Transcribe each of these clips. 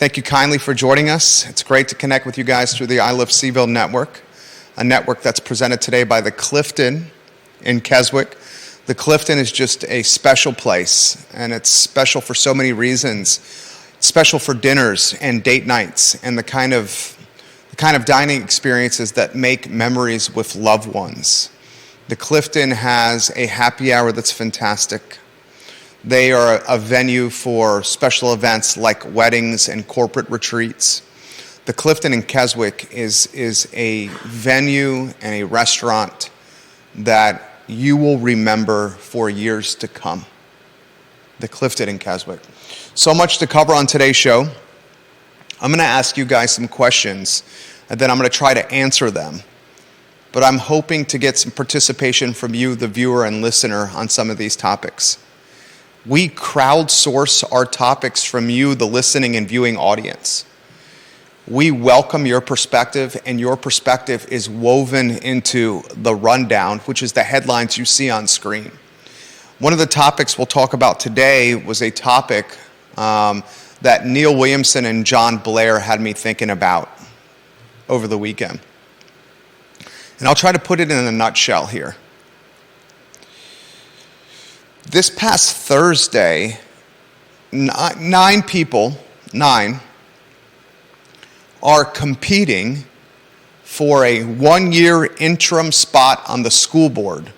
Thank you kindly for joining us. It's great to connect with you guys through the I Love CVille Network, a network that's presented today by the Clifton in Keswick. The Clifton is just a special place, and it's special for so many reasons. It's special for dinners and date nights and the kind of dining experiences that make memories with loved ones. The Clifton has a happy hour that's fantastic. They are a venue for special events like weddings and corporate retreats. The Clifton in Keswick is a venue and a restaurant that you will remember for years to come. The Clifton in Keswick. So much to cover on today's show. I'm going to ask you guys some questions, and then I'm going to try to answer them. But I'm hoping to get some participation from you, the viewer and listener, on some of these topics. We crowdsource our topics from you, the listening and viewing audience. We welcome your perspective, and your perspective is woven into the rundown, which is the headlines you see on screen. One of the topics we'll talk about today was a topic that Neil Williamson and John Blair had me thinking about over the weekend. And I'll try to put it in a nutshell here. This past Thursday, nine people are competing for a one-year interim spot on the school board,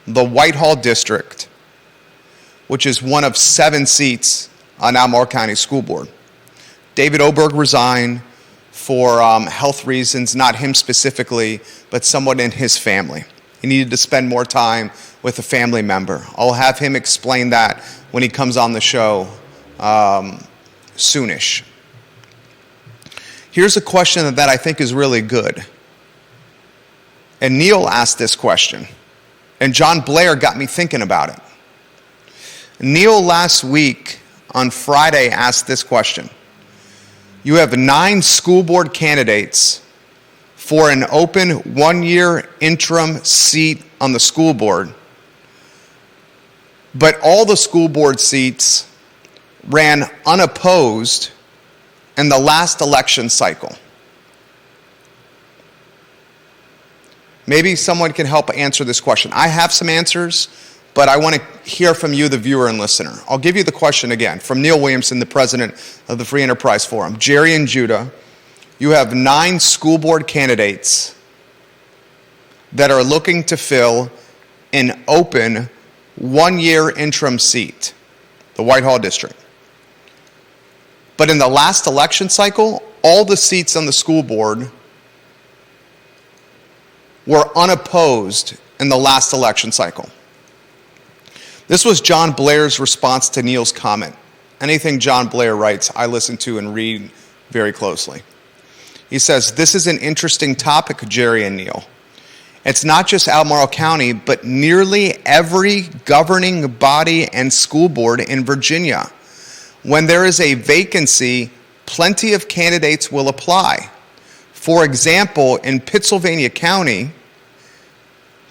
the Whitehall District, which is one of 7 seats on Albemarle County School Board. David Oberg resigned for health reasons, not him specifically, but someone in his family. He needed to spend more time with a family member. I'll have him explain that when he comes on the show soonish. Here's a question that I think is really good. And Neil asked this question, and John Blair got me thinking about it. Neil last week on Friday asked this question. You have 9 school board candidates for an open one-year interim seat on the school board, but all the school board seats ran unopposed in the last election cycle. Maybe someone can help answer this question. I have some answers, but I want to hear from you, the viewer and listener. I'll give you the question again from Neil Williamson, the president of the Free Enterprise Forum. Jerry and Judah, you have 9 school board candidates that are looking to fill an open one-year interim seat, the Whitehall District. But in the last election cycle, all the seats on the school board were unopposed in the last election cycle. This was John Blair's response to Neil's comment. Anything John Blair writes, I listen to and read very closely. He says, this is an interesting topic, Jerry and Neil. It's not just Albemarle County, but nearly every governing body and school board in Virginia. When there is a vacancy, plenty of candidates will apply. For example, in Pittsylvania County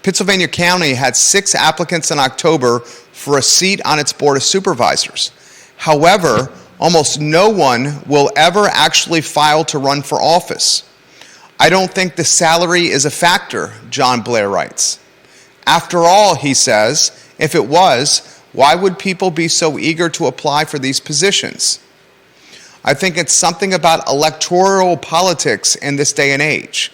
had 6 applicants in October for a seat on its Board of Supervisors. However, almost no one will ever actually file to run for office. I don't think the salary is a factor, John Blair writes. After all, he says, if it was, why would people be so eager to apply for these positions? I think it's something about electoral politics in this day and age.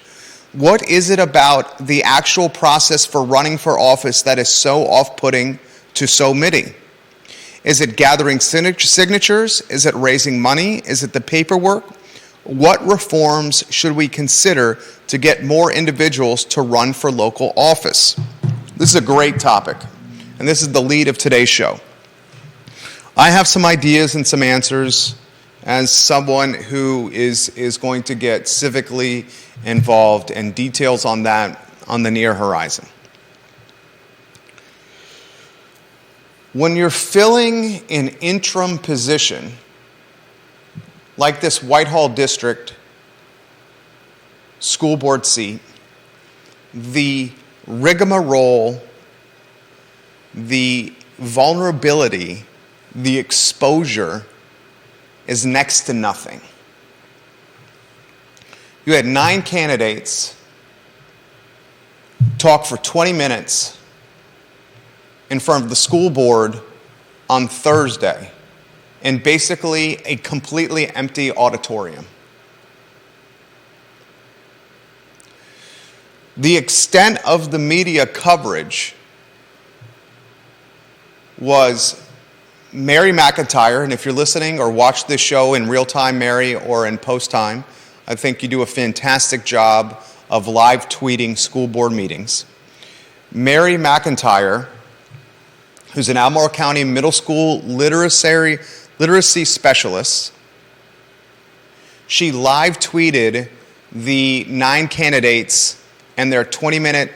What is it about the actual process for running for office that is so off-putting to so many? Is it gathering signatures? Is it raising money? Is it the paperwork? What reforms should we consider to get more individuals to run for local office? This is a great topic, and this is the lead of today's show. I have some ideas and some answers as someone who is going to get civically involved, and details on that on the near horizon. When you're filling an interim position, like this Whitehall District school board seat, the rigmarole, the vulnerability, the exposure is next to nothing. You had 9 candidates talk for 20 minutes in front of the school board on Thursday in basically a completely empty auditorium. The extent of the media coverage was Mary McIntyre, and if you're listening or watch this show in real time, Mary, or in post time, I think you do a fantastic job of live tweeting school board meetings. Mary McIntyre, who's an Albemarle County middle school literacy specialist, she live tweeted the 9 candidates and their 20-minute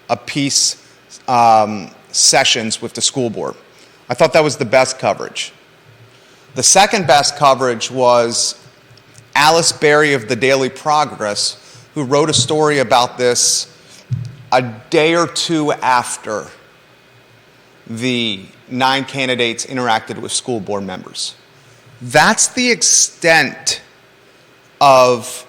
apiece sessions with the school board. I thought that was the best coverage. The second best coverage was Alice Berry of the Daily Progress, who wrote a story about this a day or two after the 9 candidates interacted with school board members. That's the extent of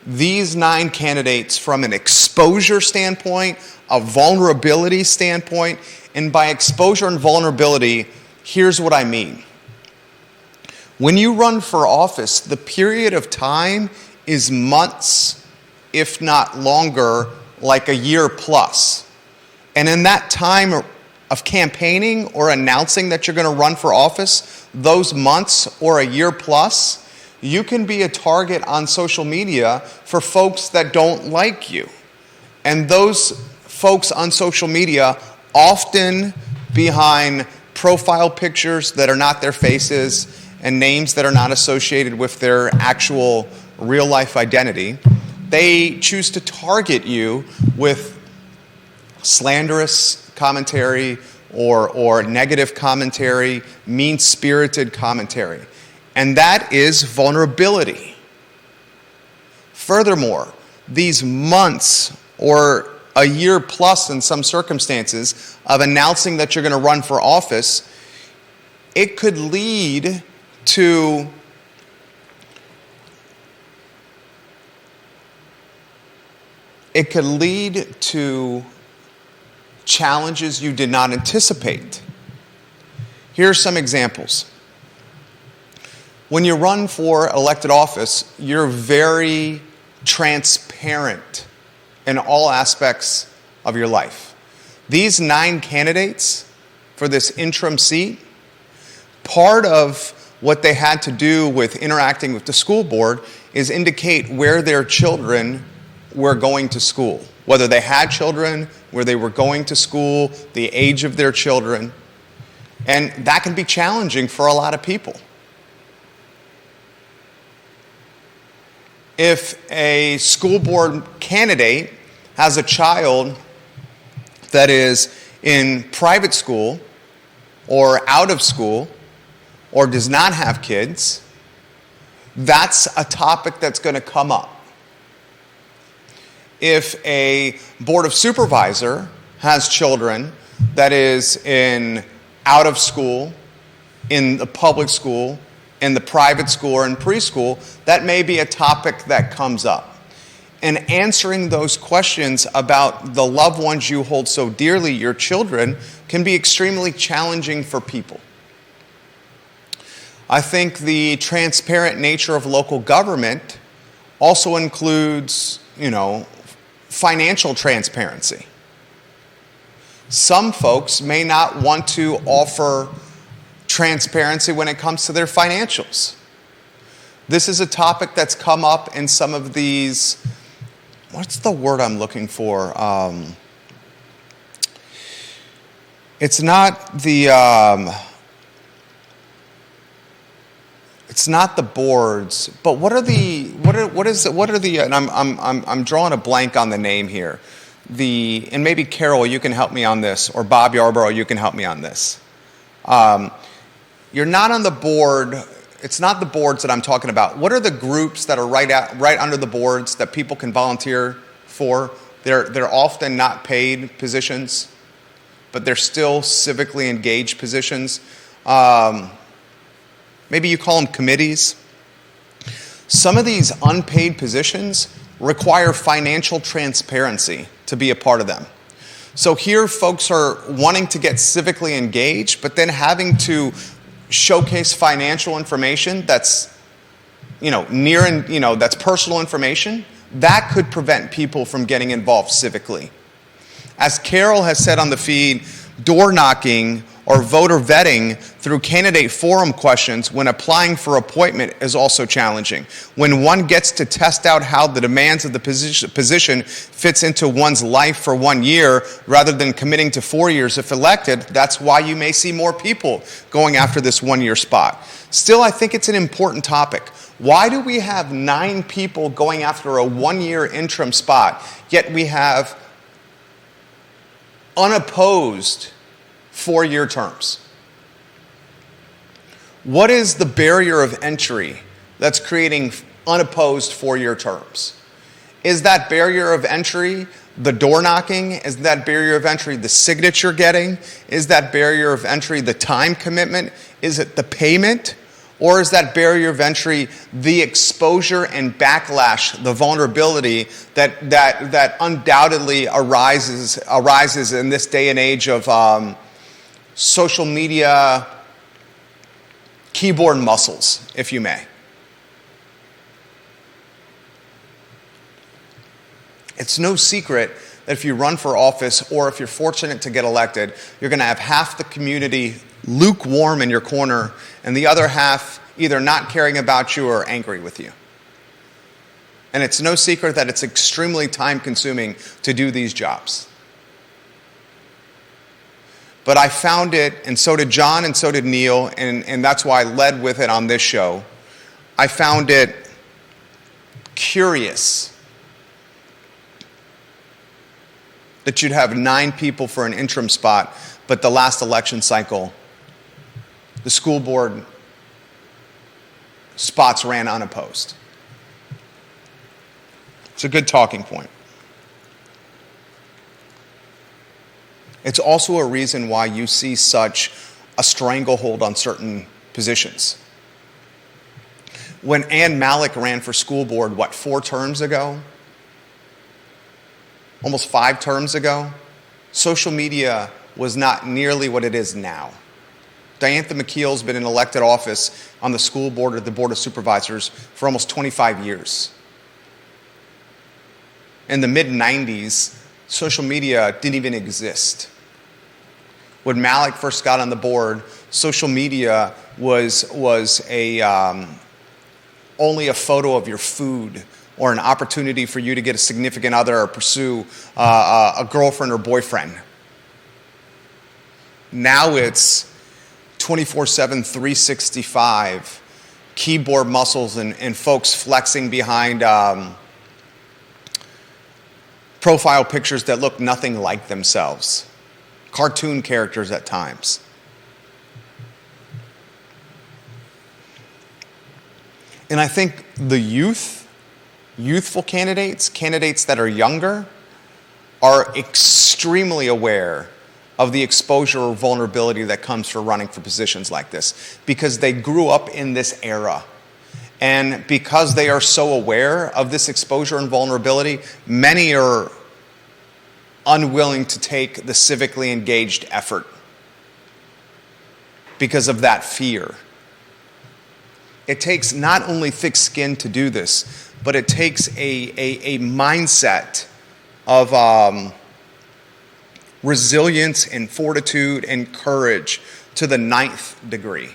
these 9 candidates from an exposure standpoint, a vulnerability standpoint, and by exposure and vulnerability, here's what I mean. When you run for office, the period of time is months, if not longer, like a year plus. And in that time of campaigning or announcing that you're going to run for office, those months or a year plus, you can be a target on social media for folks that don't like you. And those folks on social media, often behind profile pictures that are not their faces and names that are not associated with their actual real life identity, they choose to target you with slanderous commentary or negative commentary, mean-spirited commentary. And that is vulnerability. Furthermore, these months or a year plus in some circumstances of announcing that you're going to run for office, it could lead to challenges you did not anticipate. Here are some examples. When you run for elected office, you're very transparent in all aspects of your life. These 9 candidates for this interim seat, part of what they had to do with interacting with the school board is indicate where their children were going to school, whether they had children, where they were going to school, the age of their children. And that can be challenging for a lot of people. If a school board candidate has a child that is in private school or out of school or does not have kids, that's a topic that's going to come up. If a board of supervisor has children that is in out of school, in the public school, in the private school, or in preschool, that may be a topic that comes up. And answering those questions about the loved ones you hold so dearly, your children, can be extremely challenging for people. I think the transparent nature of local government also includes, financial transparency. Some folks may not want to offer transparency when it comes to their financials. This is a topic that's come up in some of these, what's the word I'm looking for? It's not the boards, but what are the and I'm drawing a blank on the name here. And maybe Carol, you can help me on this, or Bob Yarbrough, you can help me on this. You're not on the board. It's not the boards that I'm talking about. What are the groups that are right under the boards that people can volunteer for? They're often not paid positions, but they're still civically engaged positions. maybe you call them committees. Some of these unpaid positions require financial transparency to be a part of them. So here folks are wanting to get civically engaged, but then having to showcase financial information that's, near and, that's personal information. That could prevent people from getting involved civically. As Carol has said on the feed, door knocking or voter vetting through candidate forum questions when applying for appointment is also challenging. When one gets to test out how the demands of the position fits into one's life for 1 year rather than committing to 4 years if elected, that's why you may see more people going after this 1-year spot. Still, I think it's an important topic. Why do we have 9 people going after a 1-year interim spot, yet we have unopposed 4-year terms? What is the barrier of entry that's creating unopposed 4-year terms? Is that barrier of entry the door knocking? Is that barrier of entry the signature getting? Is that barrier of entry the time commitment? Is it the payment? Or is that barrier of entry the exposure and backlash, the vulnerability that undoubtedly arises in this day and age of social media keyboard muscles, if you may? It's no secret that if you run for office or if you're fortunate to get elected, you're going to have half the community lukewarm in your corner and the other half either not caring about you or angry with you. And it's no secret that it's extremely time-consuming to do these jobs. But I found it, and so did John and so did Neil, and that's why I led with it on this show. I found it curious that you'd have 9 people for an interim spot, but the last election cycle, the school board spots ran unopposed. It's a good talking point. It's also a reason why you see such a stranglehold on certain positions. When Ann Malik ran for school board, 4 terms ago? Almost 5 terms ago? Social media was not nearly what it is now. Diantha McKeel's been in elected office on the school board or the Board of Supervisors for almost 25 years. In the mid-90s, social media didn't even exist. When Malik first got on the board, social media was only a photo of your food or an opportunity for you to get a significant other or pursue a girlfriend or boyfriend. Now it's 24/7, 365, keyboard muscles and folks flexing behind profile pictures that look nothing like themselves. Cartoon characters at times. And I think the youthful candidates that are younger, are extremely aware of the exposure or vulnerability that comes for running for positions like this because they grew up in this era. And because they are so aware of this exposure and vulnerability, many are unwilling to take the civically engaged effort because of that fear. It takes not only thick skin to do this, but it takes a mindset of resilience and fortitude and courage to the 9th degree.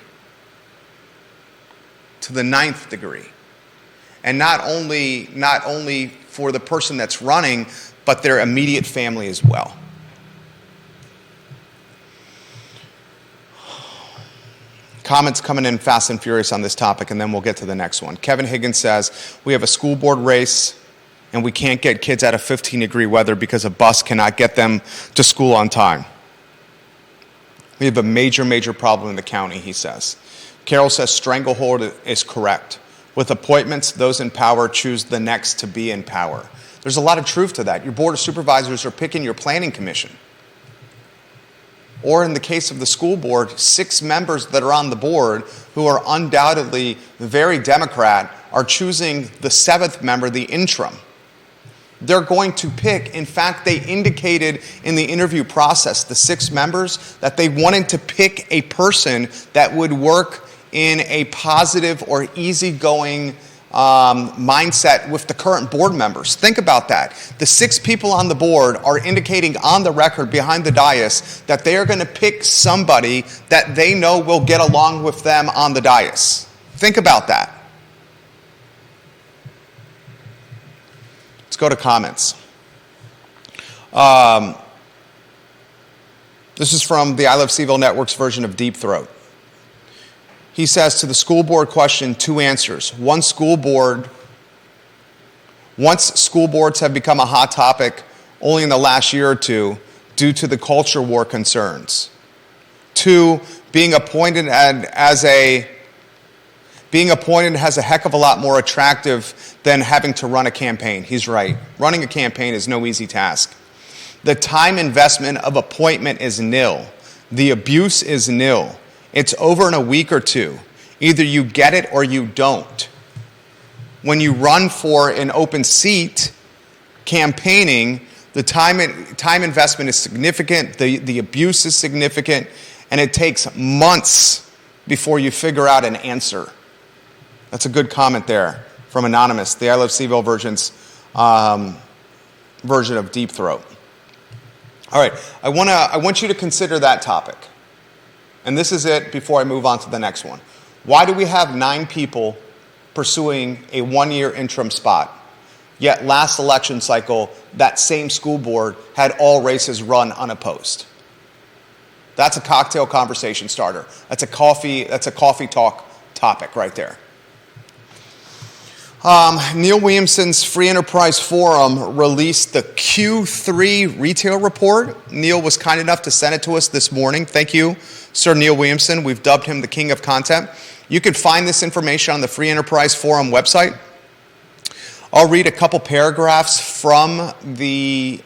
To the 9th degree. And not only for the person that's running, but their immediate family as well. Comments coming in fast and furious on this topic, and then we'll get to the next one. Kevin Higgins says, we have a school board race, and we can't get kids out of 15-degree weather because a bus cannot get them to school on time. We have a major problem in the county, he says. Carol says stranglehold is correct. With appointments, those in power choose the next to be in power. There's a lot of truth to that. Your board of supervisors are picking your planning commission. or in the case of the school board, 6 members that are on the board who are undoubtedly very Democrat are choosing the 7th member, the interim. They're going to pick, in fact, they indicated in the interview process, the 6 members, that they wanted to pick a person that would work in a positive or easygoing mindset with the current board members. Think about that. The 6 people on the board are indicating on the record behind the dais that they are going to pick somebody that they know will get along with them on the dais. Think about that. Let's go to comments. This is from the I Love CVille Network's version of Deep Throat. He says, to the school board question, 2 answers. Once school boards have become a hot topic only in the last year or two due to the culture war concerns. 2, being appointed has a heck of a lot more attractive than having to run a campaign. He's right. Running a campaign is no easy task. The time investment of appointment is nil. The abuse is nil. It's over in a week or 2. Either you get it or you don't. When you run for an open seat, campaigning, the time investment is significant, the abuse is significant, and it takes months before you figure out an answer. That's a good comment there from Anonymous, the I Love CVille version of Deep Throat. All right, I want you to consider that topic. And this is it before I move on to the next one. Why do we have 9 people pursuing a 1-year interim spot? Yet last election cycle, that same school board had all races run unopposed. That's a cocktail conversation starter. That's a coffee talk topic right there. Neil Williamson's Free Enterprise Forum released the Q3 retail report. Neil was kind enough to send it to us this morning. Thank you, Sir Neil Williamson. We've dubbed him the king of content. You can find this information on the Free Enterprise Forum website. I'll read a couple paragraphs from the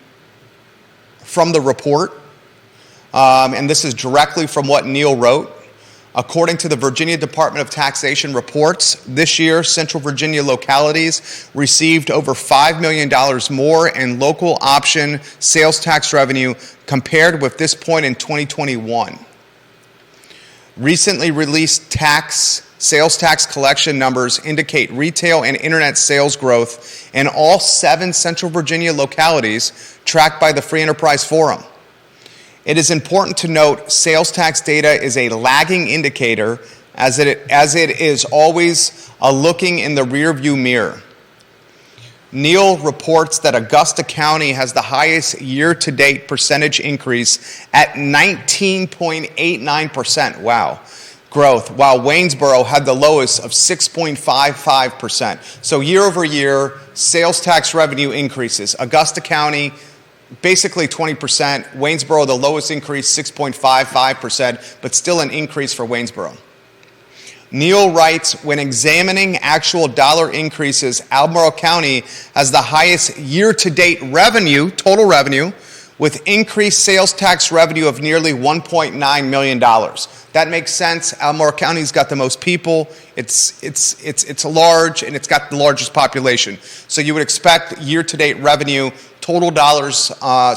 report, and this is directly from what Neil wrote. According to the Virginia Department of Taxation reports, this year, Central Virginia localities received over $5 million more in local option sales tax revenue compared with this point in 2021. Recently released sales tax collection numbers indicate retail and internet sales growth in all 7 Central Virginia localities tracked by the Free Enterprise Forum. It is important to note sales tax data is a lagging indicator as it is always a looking in the rearview mirror. Neil reports that Augusta County has the highest year-to-date percentage increase at 19.89%. Wow. Growth, while Waynesboro had the lowest of 6.55%. So year over year, sales tax revenue increases. Augusta County, basically 20%. Waynesboro, the lowest increase, 6.55%, but still an increase for Waynesboro. Neil writes, when examining actual dollar increases, Albemarle County has the highest year-to-date revenue, total revenue, with increased sales tax revenue of nearly $1.9 million. That makes sense. Albemarle County's got the most people. It's large, and it's got the largest population. So you would expect year-to-date revenue, total dollars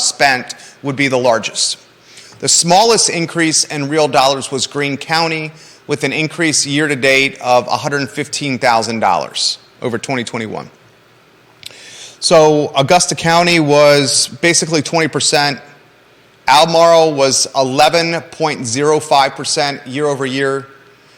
spent, would be the largest. The smallest increase in real dollars was Greene County, with an increase year-to-date of $115,000 over 2021. So Augusta County was basically 20%. Albemarle was 11.05% year over year.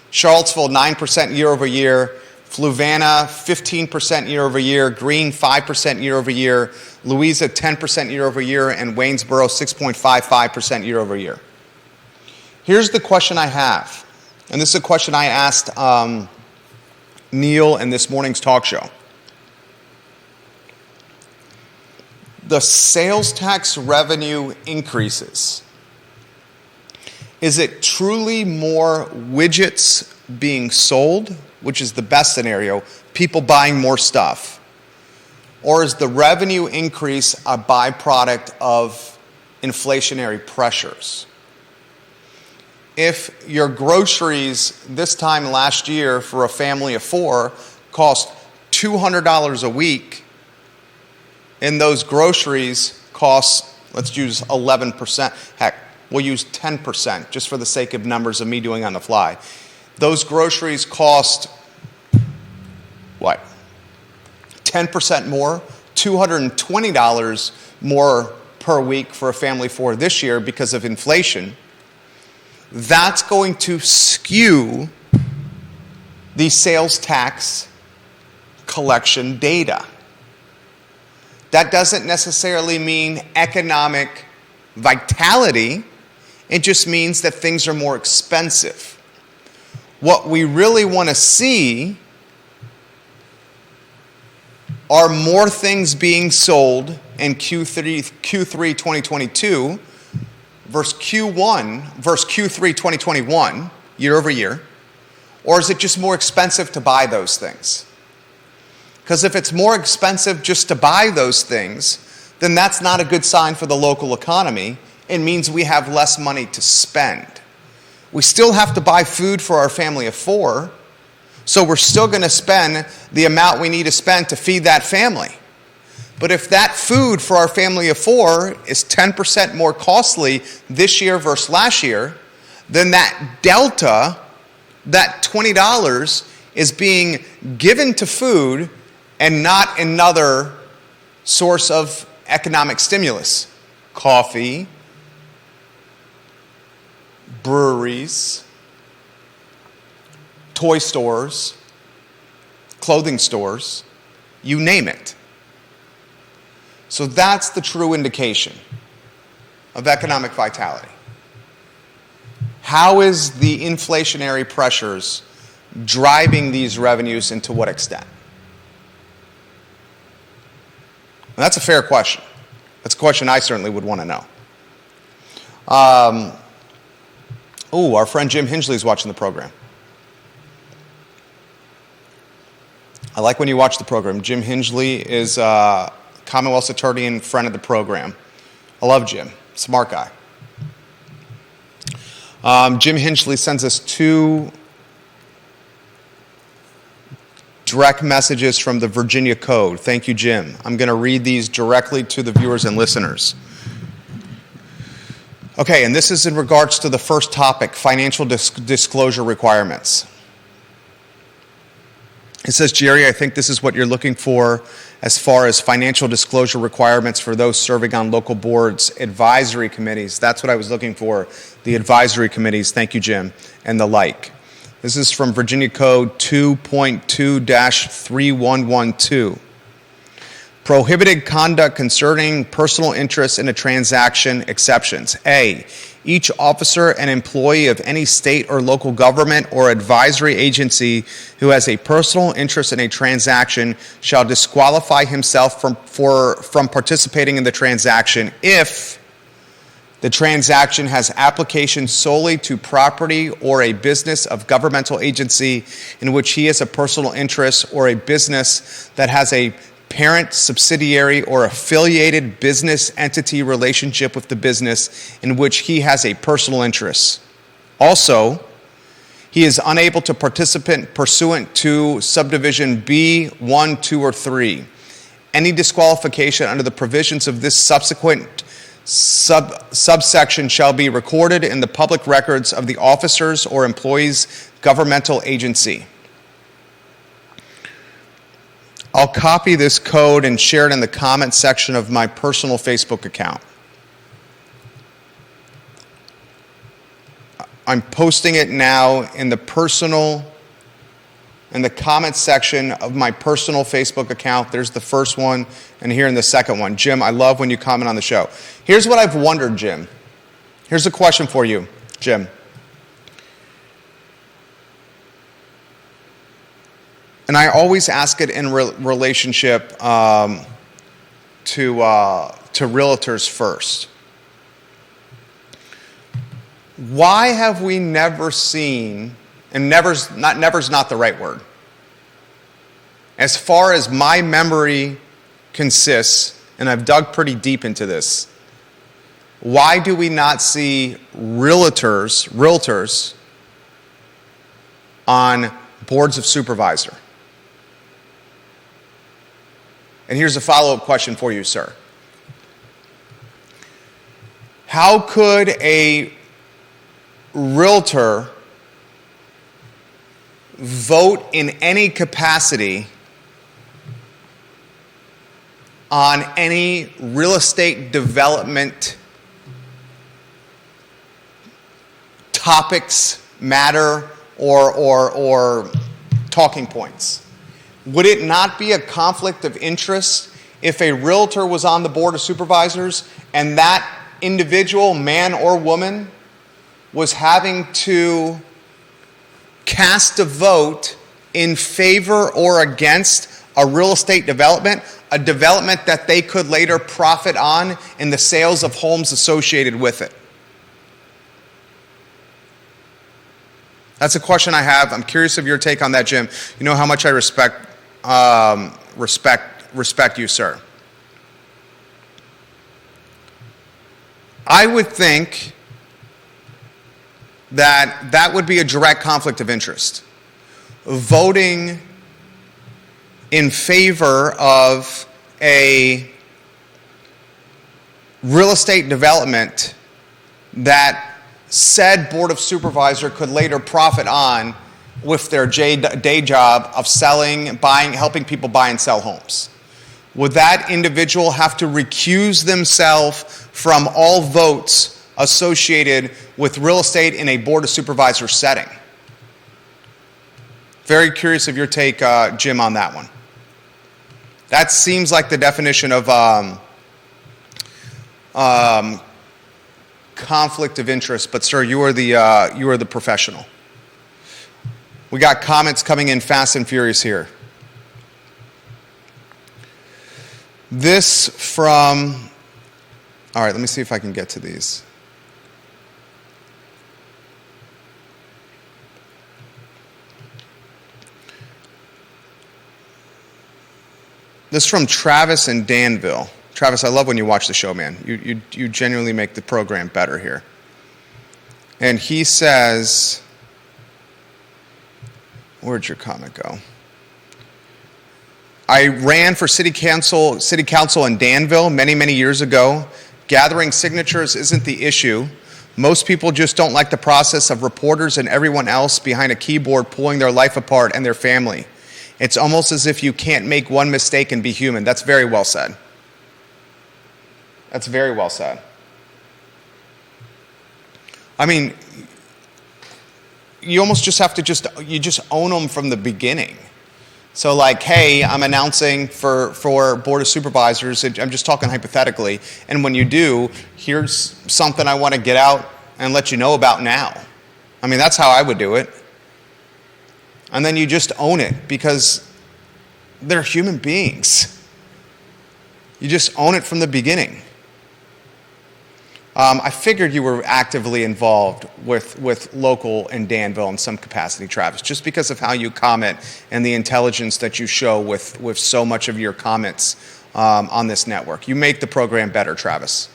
Charlottesville, 9% year over year. Fluvanna, 15% year over year. Greene, 5% year over year. Louisa, 10% year over year. And Waynesboro, 6.55% year over year. Here's the question I have. And this is a question I asked Neil in this morning's talk show. The sales tax revenue increases. Is it truly more widgets being sold, which is the best scenario, people buying more stuff? Or is the revenue increase a byproduct of inflationary pressures? if your groceries this time last year for a family of 4 cost $200 a week, and those groceries cost, let's use 11%. Heck, we'll use 10% just for the sake of numbers of me doing on the fly. Those groceries cost, what, 10% more, $220 more per week for a family of 4 this year because of inflation. That's going to skew the sales tax collection data. That doesn't necessarily mean economic vitality. It just means that things are more expensive. What we really want to see are more things being sold in Q3 2022 versus Q3 2021, year over year, or is it just more expensive to buy those things? Because if it's more expensive just to buy those things, then that's not a good sign for the local economy. It means we have less money to spend. We still have to buy food for our family of 4, so we're still going to spend the amount we need to spend to feed that family. But if that food for our family of 4 is 10% more costly this year versus last year, then that delta, that $20, is being given to food and not another source of economic stimulus. Coffee, breweries, toy stores, clothing stores, you name it. So that's the true indication of economic vitality. How is the inflationary pressures driving these revenues and to what extent? And that's a fair question. That's a question I certainly would want to know. Our friend Jim Hingley is watching the program. I like when you watch the program. Jim Hingley is Commonwealth's attorney and friend of the program. I love Jim. Smart guy. Jim Hingley sends us 2 direct messages from the Virginia Code. Thank you, Jim. I'm going to read these directly to the viewers and listeners. Okay, and this is in regards to the first topic, financial disclosure requirements. It says, Jerry, I think this is what you're looking for as far as financial disclosure requirements for those serving on local boards, advisory committees. That's what I was looking for, the advisory committees. Thank you, Jim, and the like. This is from Virginia Code 2.2-3112. Prohibited conduct concerning personal interest in a transaction exceptions. A, each officer and employee of any state or local government or advisory agency who has a personal interest in a transaction shall disqualify himself from participating in the transaction if the transaction has application solely to property or a business of governmental agency in which he has a personal interest, or a business that has a parent, subsidiary, or affiliated business entity relationship with the business in which he has a personal interest. Also, he is unable to participate pursuant to subdivision B, 1, 2, or 3. Any disqualification under the provisions of this subsequent subsection shall be recorded in the public records of the officers or employees' governmental agency. I'll copy this code and share it in the comment section of my personal Facebook account. I'm posting it now in the comment section of my personal Facebook account. There's the first one, and here in the second one. Jim, I love when you comment on the show. Here's what I've wondered, Jim. Here's a question for you, Jim. And I always ask it in relationship to realtors first. Why have we never seen, and never's not the right word. As far as my memory consists, and I've dug pretty deep into this, Why do we not see realtors on boards of supervisor? And here's a follow-up question for you, sir. How could a realtor vote in any capacity on any real estate development topics, matter, or talking points? Would it not be a conflict of interest if a realtor was on the board of supervisors and that individual, man or woman, was having to cast a vote in favor or against a real estate development, a development that they could later profit on in the sales of homes associated with it? That's a question I have. I'm curious of your take on that, Jim. You know how much I respect you, sir. I would think that would be a direct conflict of interest. Voting in favor of a real estate development that said board of supervisor could later profit on with their day job of selling, buying, helping people buy and sell homes. Would that individual have to recuse themselves from all votes associated with real estate in a board of supervisor setting? Very curious of your take, Jim, on that one. That seems like the definition of conflict of interest, but sir, you are the professional. We got comments coming in fast and furious here. This from, all right, let me see if I can get to these. This is from Travis in Danville. Travis, I love when you watch the show, man. You genuinely make the program better here. And he says, where'd your comment go? I ran for city council in Danville many years ago. Gathering signatures isn't the issue. Most people just don't like the process of reporters and everyone else behind a keyboard pulling their life apart and their family. It's almost as if you can't make one mistake and be human. That's very well said. That's very well said. I mean, you almost just have to you just own them from the beginning. So like, hey, I'm announcing for Board of Supervisors, I'm just talking hypothetically, and when you do, here's something I want to get out and let you know about now. I mean, that's how I would do it. And then you just own it because they're human beings. You just own it from the beginning. I figured you were actively involved with local in Danville in some capacity, Travis, just because of how you comment and the intelligence that you show with so much of your comments on this network. You make the program better, Travis.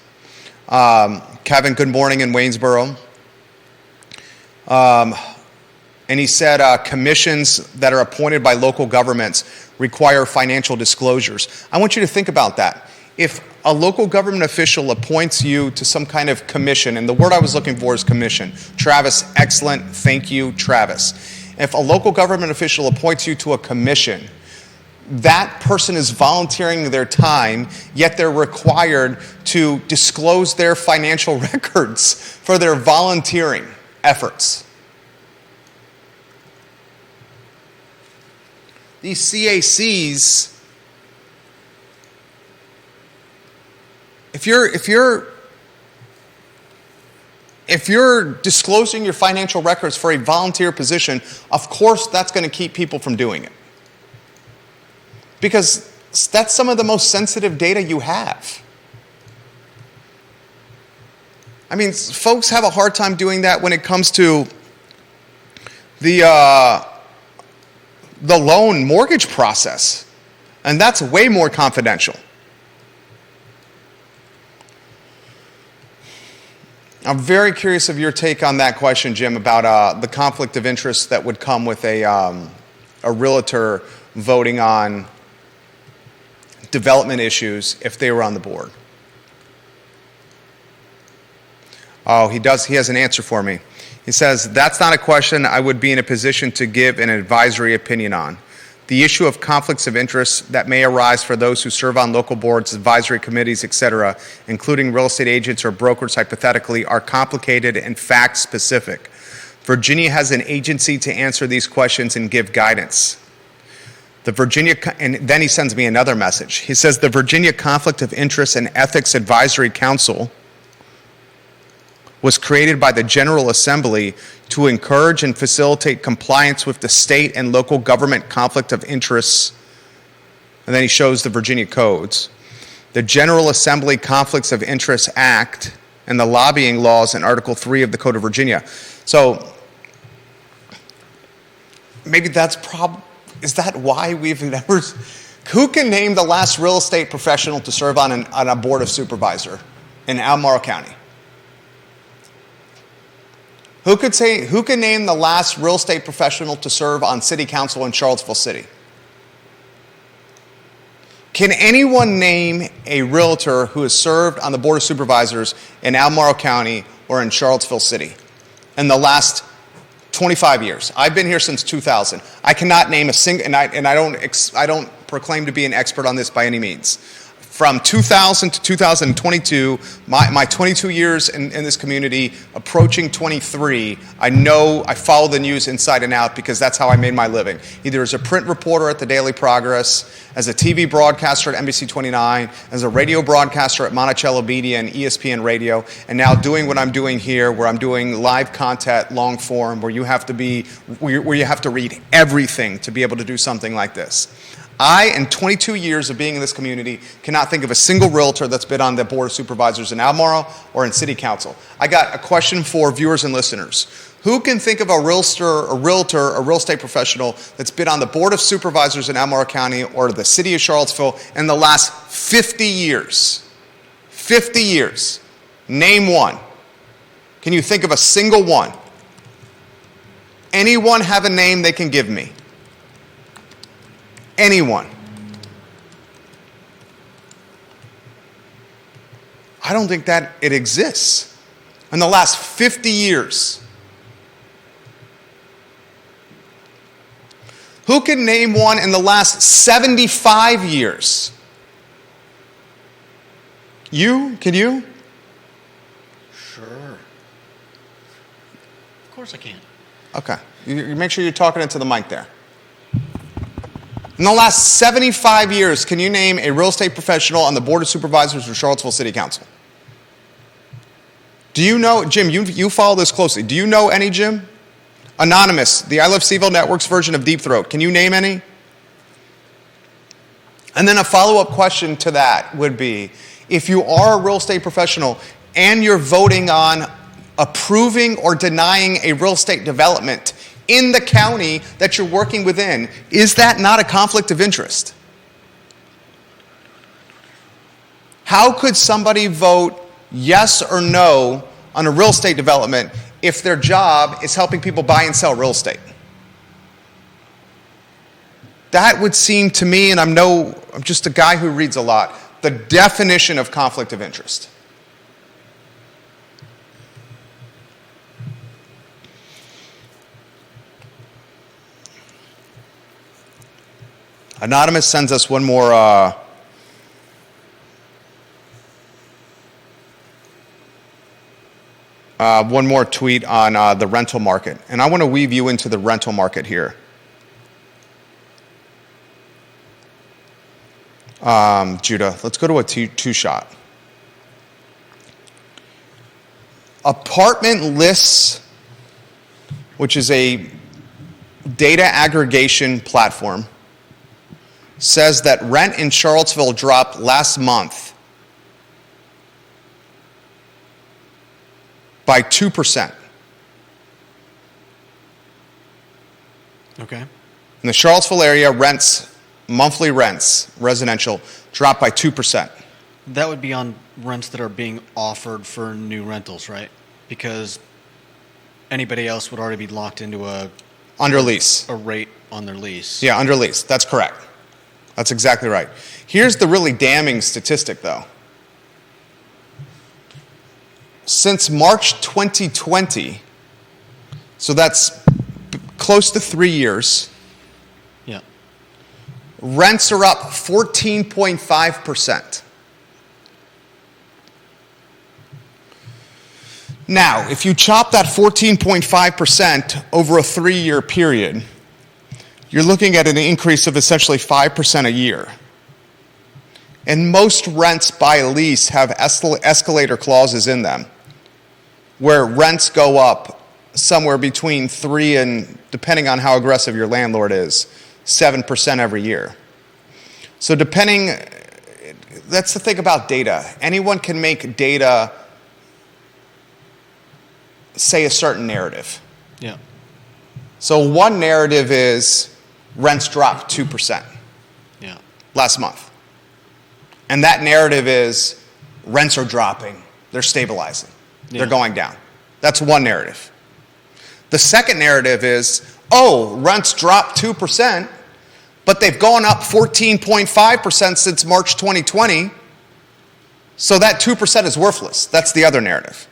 Kevin, good morning in Waynesboro. And he said commissions that are appointed by local governments require financial disclosures. I want you to think about that. If a local government official appoints you to some kind of commission, and the word I was looking for is commission. Travis, excellent. Thank you, Travis. If a local government official appoints you to a commission, that person is volunteering their time, yet they're required to disclose their financial records for their volunteering efforts. These CACs, if you're disclosing your financial records for a volunteer position, of course that's going to keep people from doing it. Because that's some of the most sensitive data you have. I mean, folks have a hard time doing that when it comes to the loan mortgage process. And that's way more confidential. I'm very curious of your take on that question, Jim, about the conflict of interest that would come with a realtor voting on development issues if they were on the board. Oh, he does. He has an answer for me. He says, that's not a question I would be in a position to give an advisory opinion on. The issue of conflicts of interest that may arise for those who serve on local boards, advisory committees, etc., including real estate agents or brokers hypothetically, are complicated and fact-specific. Virginia has an agency to answer these questions and give guidance. And then he sends me another message. He says, the Virginia Conflict of Interest and Ethics Advisory Council was created by the General Assembly to encourage and facilitate compliance with the state and local government conflict of interests. And then he shows the Virginia codes. The General Assembly Conflicts of Interest Act and the lobbying laws in Article 3 of the Code of Virginia. So maybe that's is that why we've never... Who can name the last real estate professional to serve on a board of supervisor in Albemarle County? Who can name the last real estate professional to serve on city council in Charlottesville City? Can anyone name a realtor who has served on the board of supervisors in Albemarle County or in Charlottesville City in the last 25 years? I've been here since 2000. I cannot name a single, and I don't proclaim to be an expert on this by any means. From 2000 to 2022, my 22 years in this community, approaching 23, I follow the news inside and out because that's how I made my living. Either as a print reporter at the Daily Progress, as a TV broadcaster at NBC 29, as a radio broadcaster at Monticello Media and ESPN Radio, and now doing what I'm doing here, where I'm doing live content, long form, where you have to read everything to be able to do something like this. In 22 years of being in this community, cannot think of a single realtor that's been on the Board of Supervisors in Albemarle or in City Council. I got a question for viewers and listeners. Who can think of a realtor, a real estate professional that's been on the Board of Supervisors in Albemarle County or the City of Charlottesville in the last 50 years? 50 years. Name one. Can you think of a single one? Anyone have a name they can give me? Anyone? I don't think that it exists. In the last 50 years. Who can name one in the last 75 years? You? Can you? Sure. Of course I can. Okay. You make sure you're talking into the mic there. In the last 75 years, can you name a real estate professional on the Board of Supervisors for Charlottesville City Council? Do you know, Jim, you follow this closely. Do you know any, Jim? Anonymous, the I Love CVille Network's version of Deep Throat. Can you name any? And then a follow-up question to that would be, if you are a real estate professional and you're voting on approving or denying a real estate development in the county that you're working within, is that not a conflict of interest? How could somebody vote yes or no on a real estate development if their job is helping people buy and sell real estate? That would seem to me, and I'm just a guy who reads a lot, the definition of conflict of interest. Anonymous sends us one more tweet on the rental market. And I want to weave you into the rental market here. Judah, let's go to a two-shot. Apartment Lists, which is a data aggregation platform, says that rent in Charlottesville dropped last month by 2%. Okay. In the Charlottesville area, monthly rents, residential, dropped by 2%. That would be on rents that are being offered for new rentals, right? Because anybody else would already be locked into Under lease. a rate on their lease. Yeah, under lease. That's correct. That's exactly right. Here's the really damning statistic, though. Since March 2020, so that's close to 3 years, Yeah. rents are up 14.5%. Now, if you chop that 14.5% over a 3-year period, you're looking at an increase of essentially 5% a year. And most rents by lease have escalator clauses in them, where rents go up somewhere between 3 and, depending on how aggressive your landlord is, 7% every year. So that's the thing about data. Anyone can make data say a certain narrative. Yeah. So one narrative is rents dropped 2% Yeah. last month. And that narrative is rents are dropping, they're stabilizing, Yeah. they're going down. That's one narrative. The second narrative is, rents dropped 2%, but they've gone up 14.5% since March 2020, so that 2% is worthless. That's the other narrative.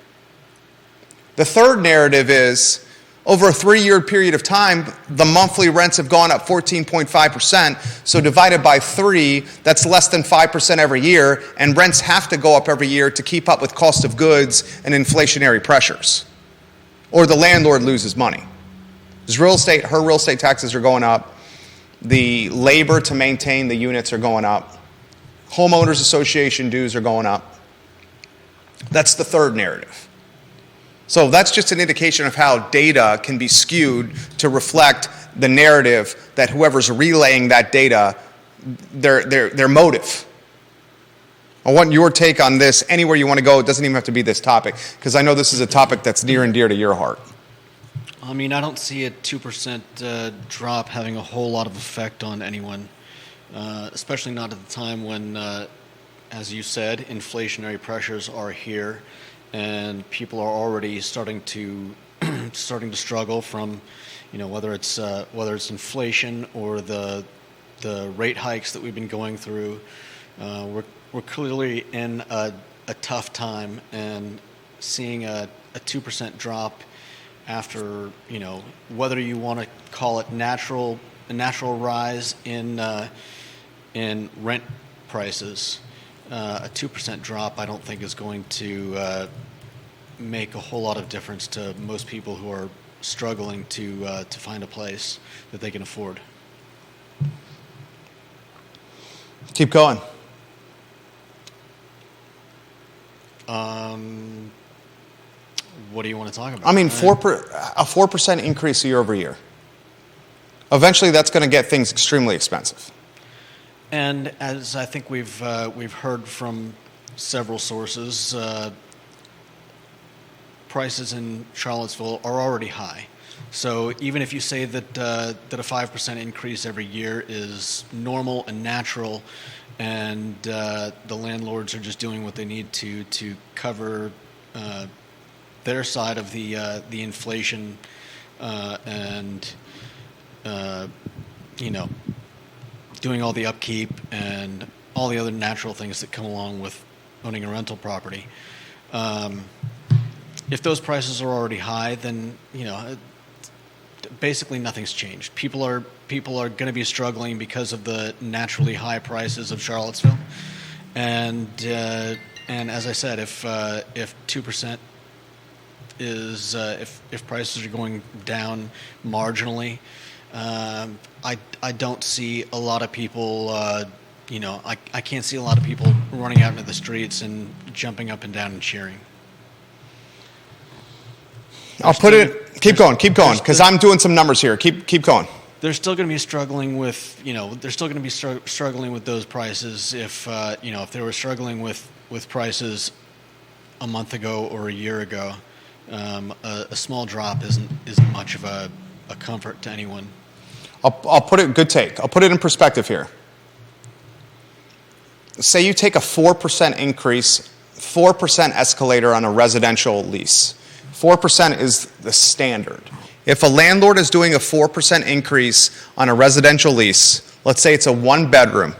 The third narrative is, over a 3-year period of time, the monthly rents have gone up 14.5%, so divided by 3, that's less than 5% every year, and rents have to go up every year to keep up with cost of goods and inflationary pressures, or the landlord loses money. Her real estate taxes are going up, the labor to maintain the units are going up, homeowners association dues are going up. That's the third narrative. So that's just an indication of how data can be skewed to reflect the narrative that whoever's relaying that data, their motive. I want your take on this. Anywhere you want to go, it doesn't even have to be this topic, because I know this is a topic that's near and dear to your heart. I mean, I don't see a 2% drop having a whole lot of effect on anyone, especially not at the time when, as you said, inflationary pressures are here. And people are already starting to struggle from, whether it's inflation or the rate hikes that we've been going through. We're clearly in a tough time, and seeing a 2% drop after, whether you want to call it a natural rise in rent prices. A 2% drop, I don't think, is going to make a whole lot of difference to most people who are struggling to find a place that they can afford. Keep going. What do you want to talk about? I mean, a 4% increase year over year. Eventually, that's going to get things extremely expensive. And as I think we've heard from several sources, prices in Charlottesville are already high. So even if you say that a 5% increase every year is normal and natural, and the landlords are just doing what they need to cover their side of the inflation and doing all the upkeep and all the other natural things that come along with owning a rental property. If those prices are already high, then basically nothing's changed. People are going to be struggling because of the naturally high prices of Charlottesville, and as I said, if 2% is if prices are going down marginally, I don't see a lot of people. I can't see a lot of people running out into the streets and jumping up and down and cheering. Keep going, because I'm doing some numbers here. Keep going. They're still going to be struggling with, they're still going to be struggling with those prices if they were struggling with prices a month ago or a year ago. A small drop isn't much of a comfort to anyone. I'll put it, good take. I'll put it in perspective here. Say you take a 4% increase, 4% escalator on a residential lease. 4% is the standard. If a landlord is doing a 4% increase on a residential lease, let's say it's a one-bedroom,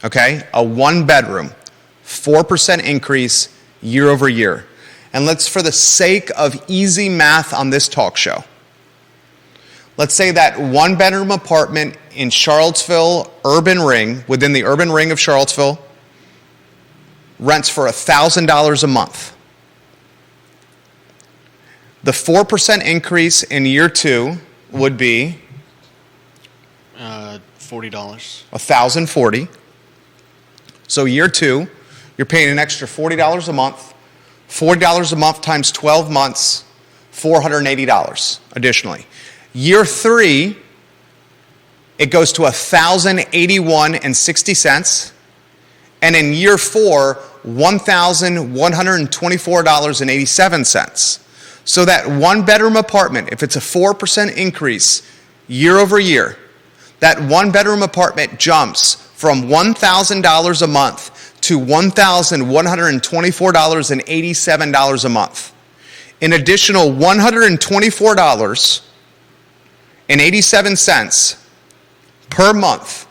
okay? A one-bedroom, 4% increase year over year. And let's, for the sake of easy math on this talk show, let's say that one-bedroom apartment in Charlottesville urban ring, within the urban ring of Charlottesville, rents for $1,000 a month. The 4% increase in year 2 would be $40. $1,040. So year 2, you're paying an extra $40 a month. $40 a month times 12 months, $480 additionally. Year 3, it goes to $1,081.60. And in year 4, $1,124.87. So that one-bedroom apartment, if it's a 4% increase year over year, that one-bedroom apartment jumps from $1,000 a month to $1,124.87 a month. An additional $124.87 per month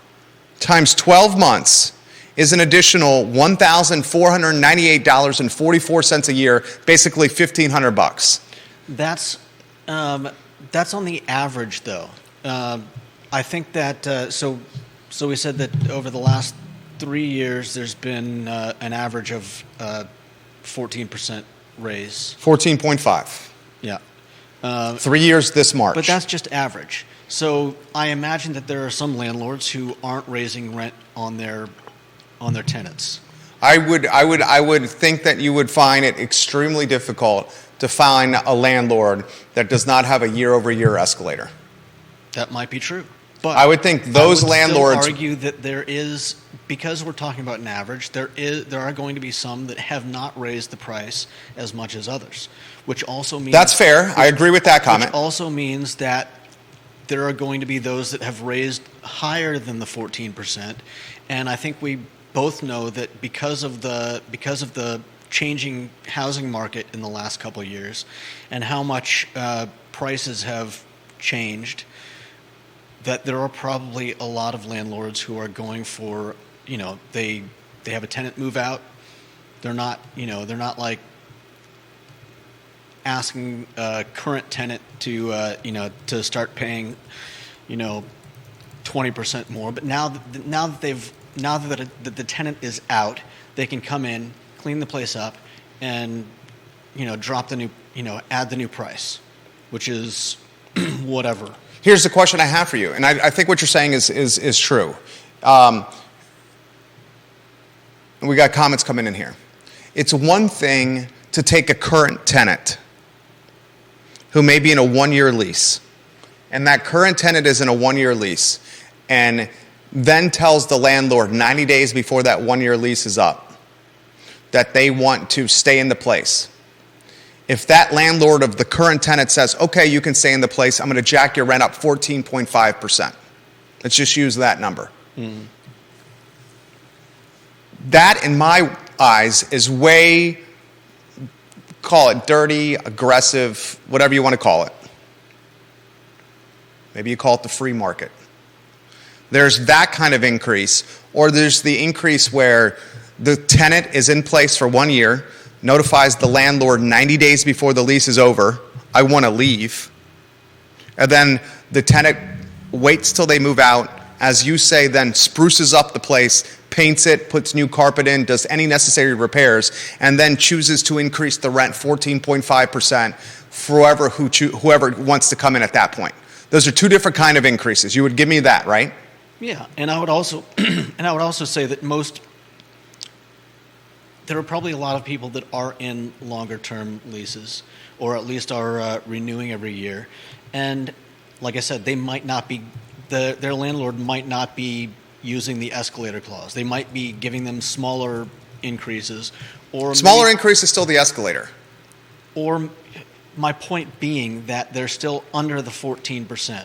times 12 months is an additional $1,498.44 a year, basically $1,500. That's on the average, though. I think that so we said that over the last 3 years, there's been an average of 14% raise. 14.5. Yeah. 3 years this March. But that's just average. So I imagine that there are some landlords who aren't raising rent on their tenants. I would think that you would find it extremely difficult to find a landlord that does not have a year-over-year escalator. That might be true. But I would think those landlords still argue that there is, because we're talking about an average, there are going to be some that have not raised the price as much as others, which also means that's fair. I agree with that comment. Which also means that there are going to be those that have raised higher than the 14%, and I think we both know that because of the changing housing market in the last couple of years, and how much prices have changed, that there are probably a lot of landlords who are going for, they have a tenant move out. They're not like asking a current tenant to to start paying 20% more. But now that the tenant is out, they can come in, clean the place up, and drop the new add the new price, which is whatever. Here's the question I have for you, and I think what you're saying is true. We got comments coming in here. It's one thing to take a current tenant who may be in a 1-year lease, and that current tenant is in a 1-year lease, and then tells the landlord 90 days before that 1-year lease is up that they want to stay in the place. If that landlord of the current tenant says, okay, you can stay in the place, I'm going to jack your rent up 14.5%. Let's just use that number. Mm. That, in my eyes, is way, call it dirty, aggressive, whatever you want to call it. Maybe you call it the free market. There's that kind of increase, or there's the increase where the tenant is in place for 1 year, notifies the landlord 90 days before the lease is over, I want to leave. And then the tenant waits till they move out, as you say, then spruces up the place, paints it, puts new carpet in, does any necessary repairs, and then chooses to increase the rent 14.5% for whoever wants to come in at that point. Those are two different kind of increases. You would give me that, right? Yeah, and I would also say that there are probably a lot of people that are in longer-term leases, or at least are renewing every year. And like I said, they might not be, their landlord might not be using the escalator clause. They might be giving them smaller increases. Or smaller increase is still the escalator. Or my point being that they're still under the 14%,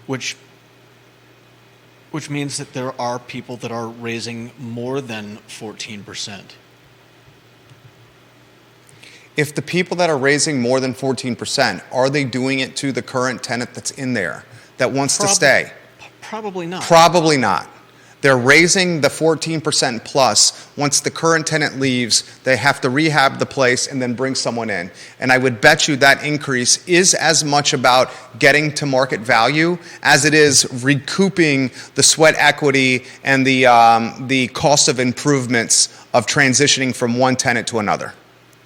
which means that there are people that are raising more than 14%. If the people that are raising more than 14%, are they doing it to the current tenant that's in there that wants to stay? Probably not. Probably not. They're raising the 14% plus. Once the current tenant leaves, they have to rehab the place and then bring someone in. And I would bet you that increase is as much about getting to market value as it is recouping the sweat equity and the cost of improvements of transitioning from one tenant to another.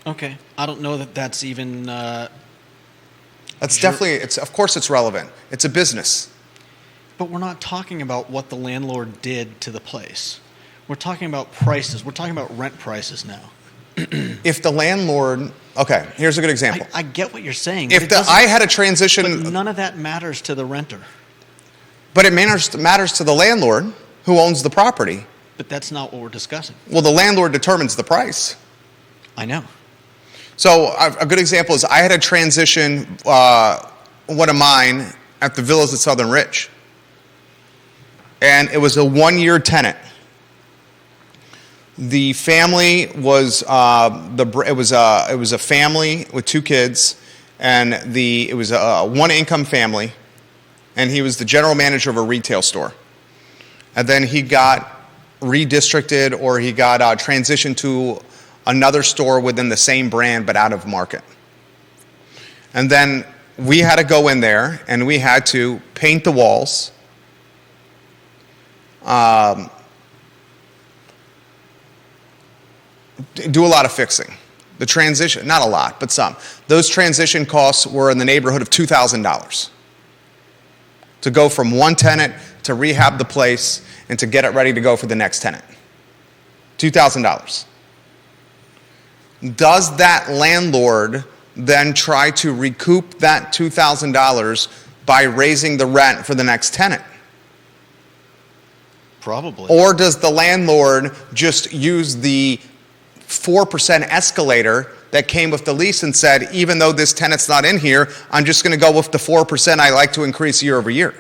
Okay. I don't know that that's even... That's definitely, of course it's relevant. It's a business. But we're not talking about what the landlord did to the place. We're talking about prices. We're talking about rent prices now. If the landlord, okay, here's a good example. I get what you're saying. If I had a transition... But none of that matters to the renter. But it matters to the landlord who owns the property. But that's not what we're discussing. Well, the landlord determines the price. I know. So a good example is I had a transition, one of mine, at the Villas at Southern Ridge. And it was a one-year tenant. The family was it was a family with two kids, and it was a one-income family, and he was the general manager of a retail store. And then he got redistricted, or he got transitioned to another store within the same brand but out of market. And then we had to go in there and we had to paint the walls. Do a lot of fixing. The transition, not a lot, but some. Those transition costs were in the neighborhood of $2,000 to go from one tenant to rehab the place and to get it ready to go for the next tenant. $2,000. Does that landlord then try to recoup that $2,000 by raising the rent for the next tenant? Probably. Or does the landlord just use the 4% escalator that came with the lease and said, even though this tenant's not in here, I'm just going to go with the 4% I like to increase year over year?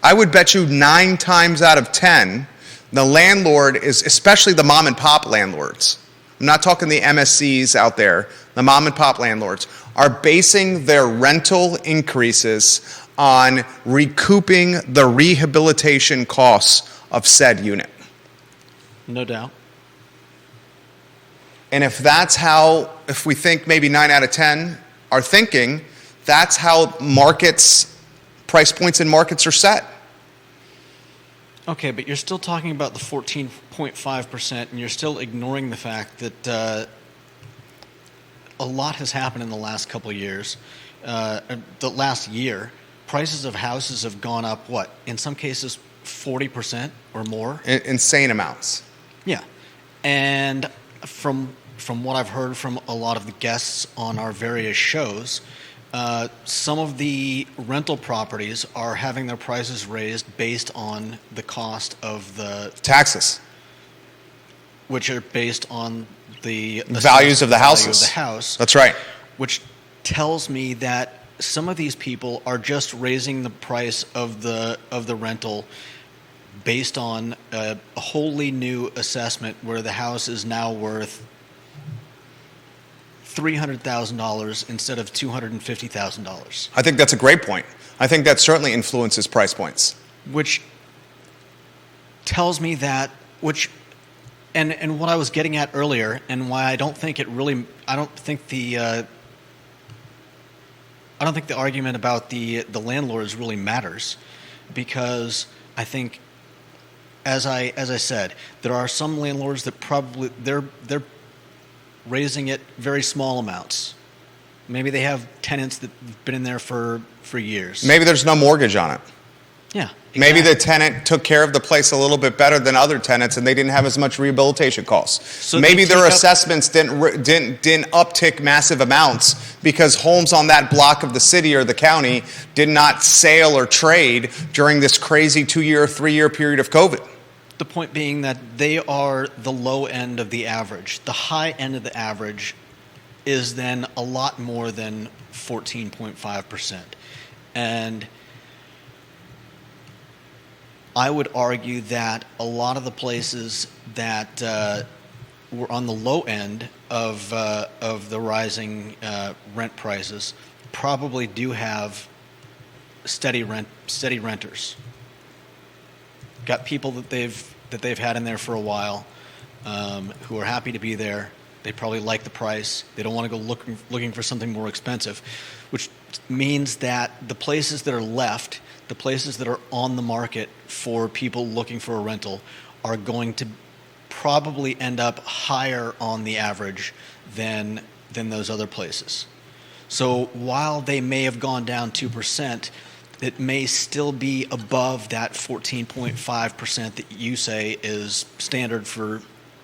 I would bet you 9 times out of 10, the landlord is, especially the mom and pop landlords, I'm not talking the MSCs out there, the mom and pop landlords, are basing their rental increases on recouping the rehabilitation costs of said unit. No doubt. And if that's how, if we think maybe 9 out of 10 are thinking, that's how markets, price points in markets are set. Okay, but you're still talking about the 14.5%, and you're still ignoring the fact that a lot has happened in the last couple of years. The last year, prices of houses have gone up, what, in some cases 40% or more? Insane amounts. Yeah. And from what I've heard from a lot of the guests on our various shows, some of the rental properties are having their prices raised based on the cost of the taxes, which are based on the values of the houses. Value of the house. That's right. Which tells me that some of these people are just raising the price of the rental based on a wholly new assessment where the house is now worth $300,000 instead of $250,000. I think that's a great point. I think that certainly influences price points. Which tells me that, and what I was getting at earlier, and why I don't think the argument about the landlords really matters, because I think, as I said, there are some landlords that probably they're raising it very small amounts. Maybe they have tenants that have been in there for years. Maybe there's no mortgage on it. Yeah. Exactly. Maybe the tenant took care of the place a little bit better than other tenants, and they didn't have as much rehabilitation costs. So maybe their assessments didn't uptick massive amounts because homes on that block of the city or the county did not sale or trade during this crazy 2-year, 3-year period of COVID. The point being that they are the low end of the average. The high end of the average is then a lot more than 14.5%. And I would argue that a lot of the places that were on the low end of the rising rent prices probably do have steady renters. Got people that they've had in there for a while, who are happy to be there. They probably like the price. They don't want to go looking for something more expensive, which means that the places that are left, the places that are on the market for people looking for a rental, are going to probably end up higher on the average than those other places. So while they may have gone down 2%, it may still be above that 14.5% that you say is standard for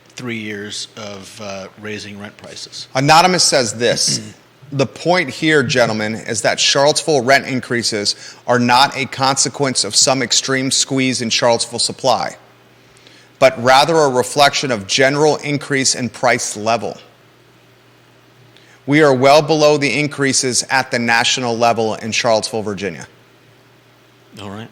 3 years of raising rent prices. Anonymous says this. The point here, gentlemen, is that Charlottesville rent increases are not a consequence of some extreme squeeze in Charlottesville supply, but rather a reflection of general increase in price level. We are well below the increases at the national level in Charlottesville, Virginia. All right.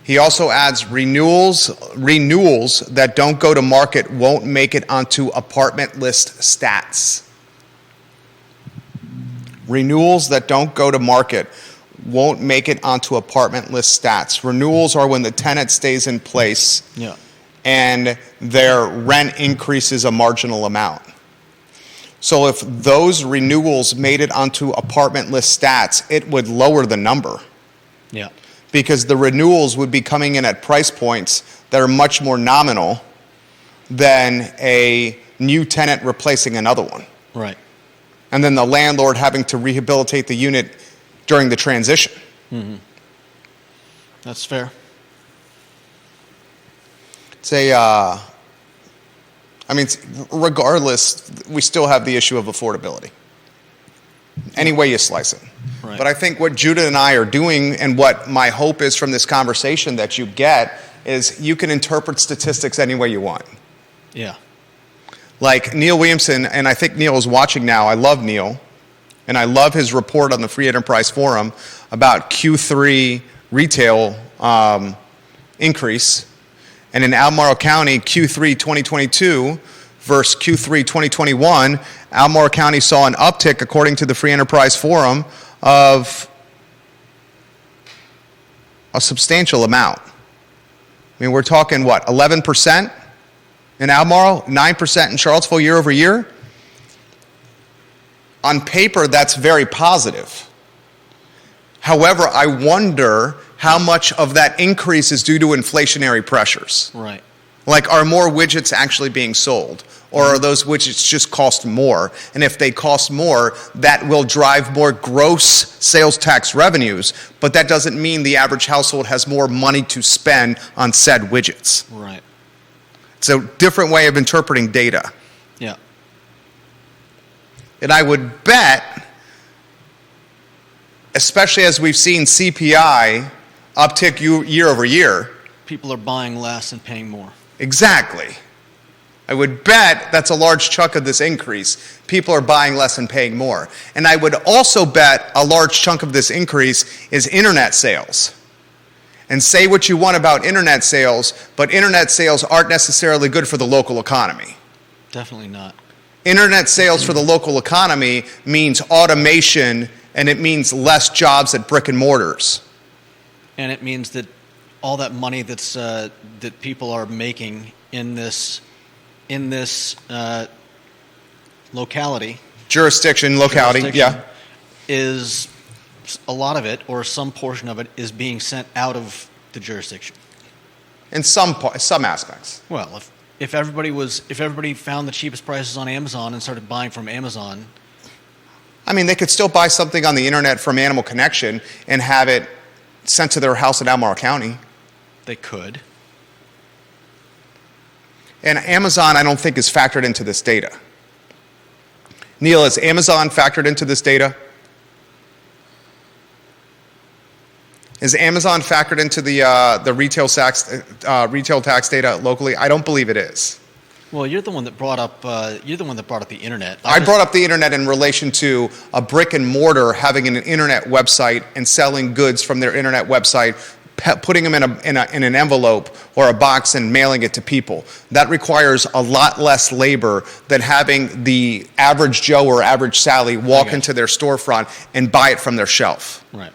He also adds renewals that don't go to market won't make it onto apartment list stats. Renewals that don't go to market won't make it onto apartment list stats. Renewals are when the tenant stays in place, and their rent increases a marginal amount. So if those renewals made it onto apartment list stats, it would lower the number. Yeah. Because the renewals would be coming in at price points that are much more nominal than a new tenant replacing another one. Right. And then the landlord having to rehabilitate the unit during the transition. Mm-hmm. That's fair. It's regardless, we still have the issue of affordability. Any way you slice it. Right. But I think what Judah and I are doing, and what my hope is from this conversation that you get, is you can interpret statistics any way you want. Yeah. Like Neil Williamson, and I think Neil is watching now. I love Neil, and I love his report on the Free Enterprise Forum about Q3 retail increase. And in Albemarle County, Q3 2022 versus Q3 2021, Albemarle County saw an uptick, according to the Free Enterprise Forum, of a substantial amount. I mean, we're talking, 11% in Albemarle, 9% in Charlottesville year over year? On paper, that's very positive. However, I wonder how much of that increase is due to inflationary pressures. Right. Like, are more widgets actually being sold? Or are those widgets just cost more? And if they cost more, that will drive more gross sales tax revenues. But that doesn't mean the average household has more money to spend on said widgets. Right. It's a different way of interpreting data. Yeah. And I would bet, especially as we've seen CPI uptick year over year. People are buying less and paying more. Exactly. I would bet that's a large chunk of this increase. People are buying less and paying more. And I would also bet a large chunk of this increase is internet sales. And say what you want about internet sales, but internet sales aren't necessarily good for the local economy. Definitely not. Internet sales for the local economy means automation, and it means less jobs at brick and mortars. And it means that all that money that's that people are making in this locality, yeah, is a lot of it, or some portion of it, is being sent out of the jurisdiction. In some aspects. Well, if everybody found the cheapest prices on Amazon and started buying from Amazon, I mean, they could still buy something on the internet from Animal Connection and have it sent to their house in Albemarle County. They could. And Amazon, I don't think, is factored into this data. Neil, is Amazon factored into this data? Is Amazon factored into the retail tax data locally? I don't believe it is. Well, you're the one that brought up the internet. I brought up the internet in relation to a brick and mortar having an internet website and selling goods from their internet website putting them in an envelope or a box and mailing it to people. That requires a lot less labor than having the average Joe or average Sally walk into their storefront and buy it from their shelf. Right.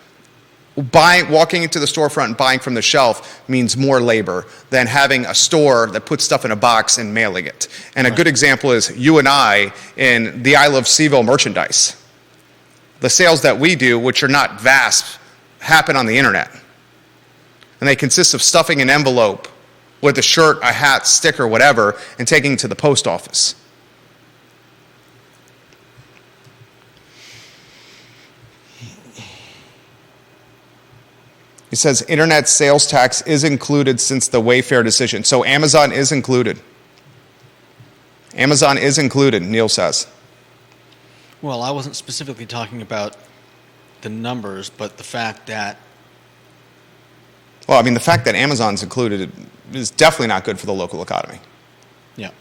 Walking into the storefront and buying from the shelf means more labor than having a store that puts stuff in a box and mailing it. And a good example is you and I in the I Love CVille merchandise. The sales that we do, which are not vast, happen on the internet. And they consist of stuffing an envelope with a shirt, a hat, sticker, whatever, and taking it to the post office. He says internet sales tax is included since the Wayfair decision. So Amazon is included. Amazon is included, Neil says. Well, I wasn't specifically talking about the numbers, but the fact that... Well, I mean, the fact that Amazon's included is definitely not good for the local economy. Yeah.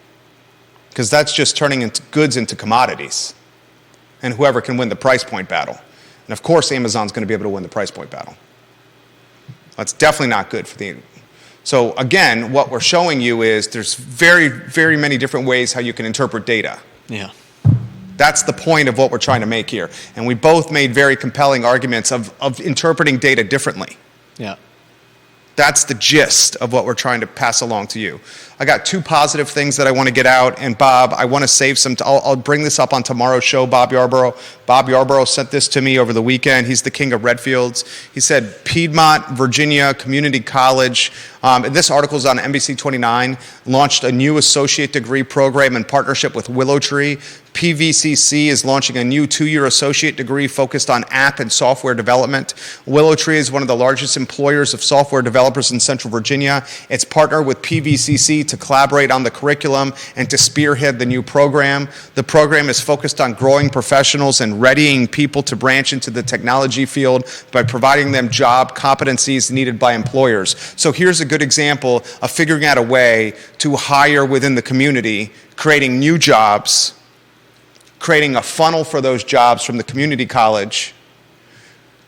Because that's just turning goods into commodities. And whoever can win the price point battle. And of course, Amazon's going to be able to win the price point battle. That's definitely not good for the... So again, what we're showing you is there's very, very many different ways how you can interpret data. Yeah. That's the point of what we're trying to make here. And we both made very compelling arguments of interpreting data differently. Yeah. That's the gist of what we're trying to pass along to you. I got two positive things that I want to get out. And Bob, I want to save some... I'll bring this up on tomorrow's show, Bob Yarbrough. Bob Yarbrough sent this to me over the weekend. He's the king of Redfields. He said Piedmont, Virginia Community College, this article is on NBC 29, launched a new associate degree program in partnership with Willow Tree. PVCC is launching a new 2-year associate degree focused on app and software development. Willow Tree is one of the largest employers of software developers in Central Virginia. It's partnered with PVCC to collaborate on the curriculum and to spearhead the new program. The program is focused on growing professionals and readying people to branch into the technology field by providing them job competencies needed by employers. So here's a good example of figuring out a way to hire within the community, creating new jobs, creating a funnel for those jobs from the community college,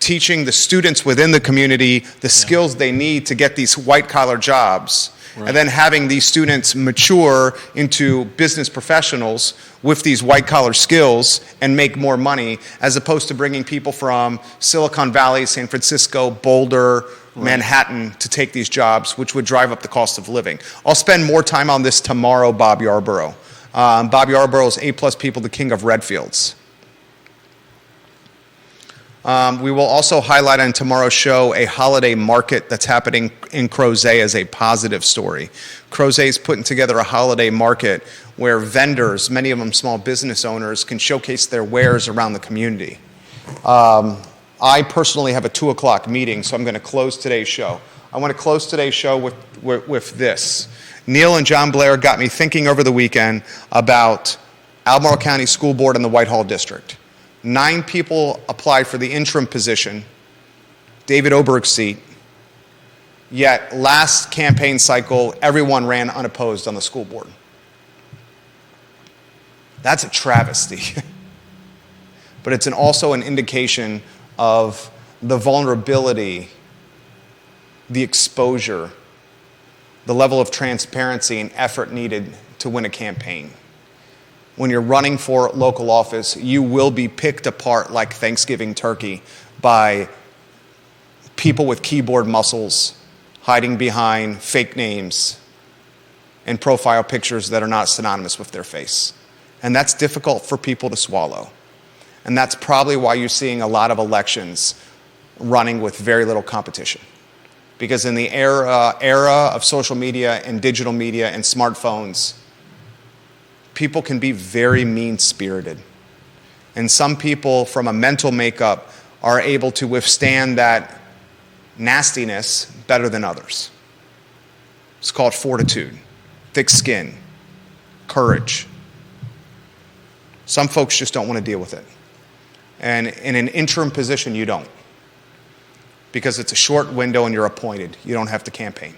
teaching the students within the community the skills they need to get these white-collar jobs, and then having these students mature into business professionals with these white-collar skills and make more money, as opposed to bringing people from Silicon Valley, San Francisco, Boulder, Manhattan to take these jobs, which would drive up the cost of living. I'll spend more time on this tomorrow, Bob Yarbrough. Bob Yarbrough is A+ people, the king of Redfields. We will also highlight on tomorrow's show a holiday market that's happening in Crozet as a positive story. Crozet is putting together a holiday market where vendors, many of them small business owners, can showcase their wares around the community. I personally have a 2 o'clock meeting, so I'm going to close today's show. I want to close today's show with this. Neil and John Blair got me thinking over the weekend about Albemarle County School Board and the Whitehall District. 9 people applied for the interim position, David Oberg's seat, yet last campaign cycle, everyone ran unopposed on the school board. That's a travesty. But it's also an indication of the vulnerability, the exposure, the level of transparency and effort needed to win a campaign. When you're running for local office, you will be picked apart like Thanksgiving turkey by people with keyboard muscles hiding behind fake names and profile pictures that are not synonymous with their face. And that's difficult for people to swallow. And that's probably why you're seeing a lot of elections running with very little competition. Because in the era of social media and digital media and smartphones, people can be very mean-spirited. And some people from a mental makeup are able to withstand that nastiness better than others. It's called fortitude, thick skin, courage. Some folks just don't want to deal with it. And in an interim position, you don't. Because it's a short window and you're appointed. You don't have to campaign.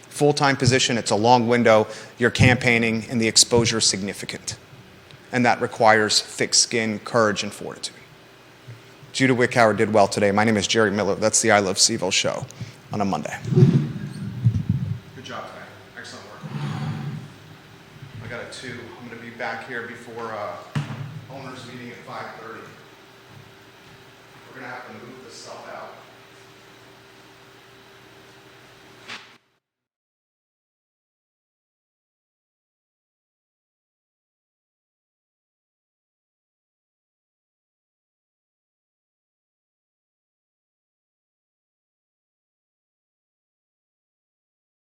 Full-time position, it's a long window. You're campaigning and the exposure is significant. And that requires thick skin, courage, and fortitude. Judah Wickhauer did well today. My name is Jerry Miller. That's the I Love CVille Show on a Monday. Good job today. Excellent work. I got a 2. I'm going to be back here before owners meeting at 5:30. We're going to have to move this stuff out.